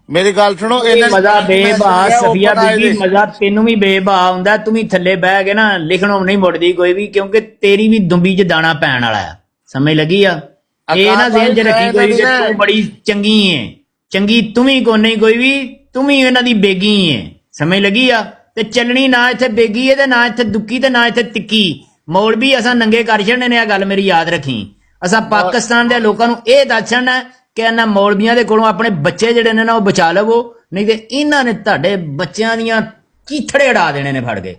ਮੇਰੀ ਗੱਲ ਸੁਣੋ ਮਜ਼ਾ ਬੇਬਾ ਸਫੀਆ ਬੀਬੀ ਮਜ਼ਾ ਤੈਨੂੰ ਵੀ ਬੇਬਾ ਹੁੰਦਾ ਤੂੰ ਵੀ ਥੱਲੇ ਬਹਿ ਕੇ ਨਾ ਲਿਖਣੋਂ ਨਹੀਂ ਮੁੜਦੀ ਕੋਈ ਵੀ ਕਿਉਂਕਿ ਤੇਰੀ ਵੀ ਦੁੰਬੀ 'ਚ ਦਾਣਾ ਪੈਣ ਵਾਲਾ ਆ ਸਮਝ ਲੱਗੀ ਆ ਇਹ ਨਾ ਜ਼ਿਹਨ 'ਚ ਰੱਖੀ ਕੋਈ ਵੀ ਤੂੰ ਬੜੀ ਚੰਗੀ ਏ ਚੰਗੀ ਤੂੰ ਵੀ ਕੋ ਨਹੀਂ ਕੋਈ ਵੀ ਤੂੰ ਵੀ ਇਹਨਾਂ ਦੀ ਬੇਗੀ ਏ ਸਮਝ ਲੱਗੀ ਆ ਤੇ ਚੱਲਣੀ ਨਾ ਇੱਥੇ ਬੇਗੀ ਏ ਤੇ ਨਾ ਇੱਥੇ ਦੁੱਕੀ ਤੇ ਨਾ ਇੱਥੇ ਤਿੱਕੀ ਮੌਲਵੀ ਅਸਾਂ ਨੰਗੇ ਕਰ ਛੱਡਣੇ ਨੇ ਆ ਗੱਲ ਮੇਰੀ ਯਾਦ ਰੱਖੀ ਅਸਾਂ ਪਾਕਿਸਤਾਨ ਦੇ ਲੋਕਾਂ ਨੂੰ ਇਹ ਦੱਸ ਛੱਡਣਾ ਕਿ ਇਹਨਾਂ ਮੌਲਵੀਆਂ ਦੇ ਕੋਲੋਂ ਆਪਣੇ ਬੱਚੇ ਜਿਹੜੇ ਨੇ ਨਾ ਉਹ ਬਚਾ ਲਵੋ ਨਹੀਂ ਤੇ ਇਹਨਾਂ ਨੇ ਤੁਹਾਡੇ ਬੱਚਿਆਂ ਦੀਆਂ ਚੀਥੜੇ ਅੜਾ ਦੇਣੇ ਨੇ ਫੜ ਕੇ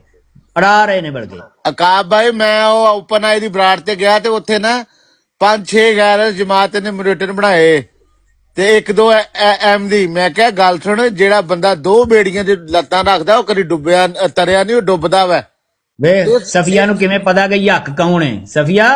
ਅੜਾ ਰਹੇ ਨੇ ਬਲਕਿ ਅਕਾਬ ਭਾਈ ਮੈਂ ਉਹ ਓਪਨ ਆਈ ਦੀ ਬਰਾੜ ਤੇ ਗਿਆ ਤੇ ਉੱਥੇ ਨਾ 5-6 ਗੈਰ ਜਮਾਤ ਨੇ ਮੋਡਰੇਟਰ ਬਣਾਏ ਤੇ 1-2 ਐਮ ਦੀ ਮੈਂ ਕਿਹਾ ਗੱਲ ਸੁਣ ਜਿਹੜਾ ਬੰਦਾ 2 ਬੇੜੀਆਂ ਦੇ ਲੱਤਾਂ ਰੱਖਦਾ ਉਹ ਕਦੀ ਡੁੱਬਿਆ ਤਰਿਆ ਨਹੀਂ ਉਹ ਡੁੱਬਦਾ ਵਾ ਵੇ ਸਫੀਆ ਨੂੰ ਕਿਵੇਂ ਪਤਾ ਕਿ ਯੱਕ ਕੌਣ ਹੈ ਸਫੀਆ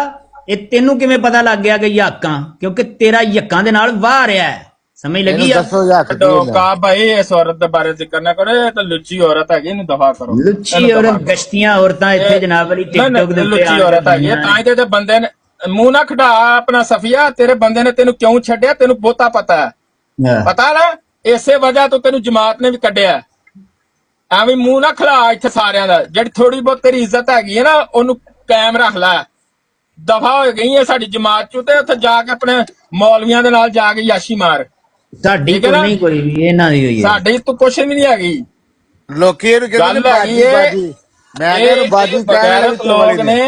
ਇਹ ਤੈਨੂੰ ਕਿਵੇਂ ਪਤਾ ਲੱਗ ਗਿਆ ਕਿ ਯੱਕਾਂ ਕਿਉਂਕਿ ਤੇਰਾ ਯੱਕਾਂ ਦੇ ਨਾਲ ਵਾਹ ਰਿਹਾ ਹੈ ਸਮਝ ਲੱਗੀ ਆ ਦੱਸੋ ਯੱਕ ਕਾ ਭਾਈ ਇਸ ਔਰਤ ਦੇ ਬਾਰੇ ਜ਼ਿਕਰ ਨਾ ਕਰੋ ਇਹ ਤਾਂ ਲੁੱਚੀ ਔਰਤ ਹੈਗੀ ਇਹਨੂੰ ਦਫਾ ਕਰੋ ਲੁੱਚੀ ਔਰਤ ਗਸ਼ਤੀਆਂ ਔਰਤਾਂ ਇੱਥੇ ਜਨਾਬ ਵਾਲੀ ਟਿਕਟੋਕ ਦੇ ਉੱਤੇ ਲੁੱਚੀ ਔਰਤ ਹੈਗੀ ਤਾਂ ਹੀ ਤੇ ਬੰਦੇ ਨੇ ਮੂੰਹ ਨਾ ਖੜਾ ਆਪਣਾ ਸਫੀਆ ਤੇਰੇ ਬੰਦੇ ਨੇ ਤੈਨੂੰ ਕਿਉਂ ਛੱਡਿਆ ਤੈਨੂੰ ਬਹੁਤਾ ਪਤਾ ਹੈ ਪਤਾ ਨਾ ਇਸੇ ਵਜ੍ਹਾ ਤੋਂ ਤੈਨੂੰ ਜਮਾਤ ਨੇ ਵੀ ਕੱਢਿਆ ਐਵੇਂ ਮੂੰਹ ਨਾ ਖੜਾ ਇੱਥੇ ਸਾਰਿਆਂ ਦਾ ਜਿਹੜੀ ਥੋੜੀ ਬਹੁਤ ਤੇਰੀ ਇੱਜ਼ਤ ਹੈਗੀ ਹੈ ਨਾ ਉਹਨੂੰ ਕਾਇਮ ਰੱਖ ਲੈ ਦਫਾ ਹੋ ਗਈ ਹੈ ਸਾਡੀ ਜਮਾਤ ਚੋਂ ਤੇ ਉੱਥੇ ਜਾ ਕੇ ਆਪਣੇ ਮੌਲਵੀਆਂ ਦੇ ਨਾਲ ਜਾ ਕੇ ਯਾਸ਼ੀ ਮਾਰ ਸਾਡੀ ਕੋਈ ਨਹੀਂ ਕੋਈ ਵੀ ਇਹਨਾਂ ਦੀ ਹੋਈ ਹੈ ਸਾਡੀ ਤੂੰ ਕੁਛ ਵੀ ਨਹੀਂ ਹੈਗੀ ਲੋਕੀ ਇਹਨੂੰ ਕਹਿੰਦੇ ਨੇ ਬਾਜੀ ਬਾਜੀ ਮੈਂ ਕਿਹਾ ਬਾਜੀ ਕਹਿ ਲੋਕ ਨੇ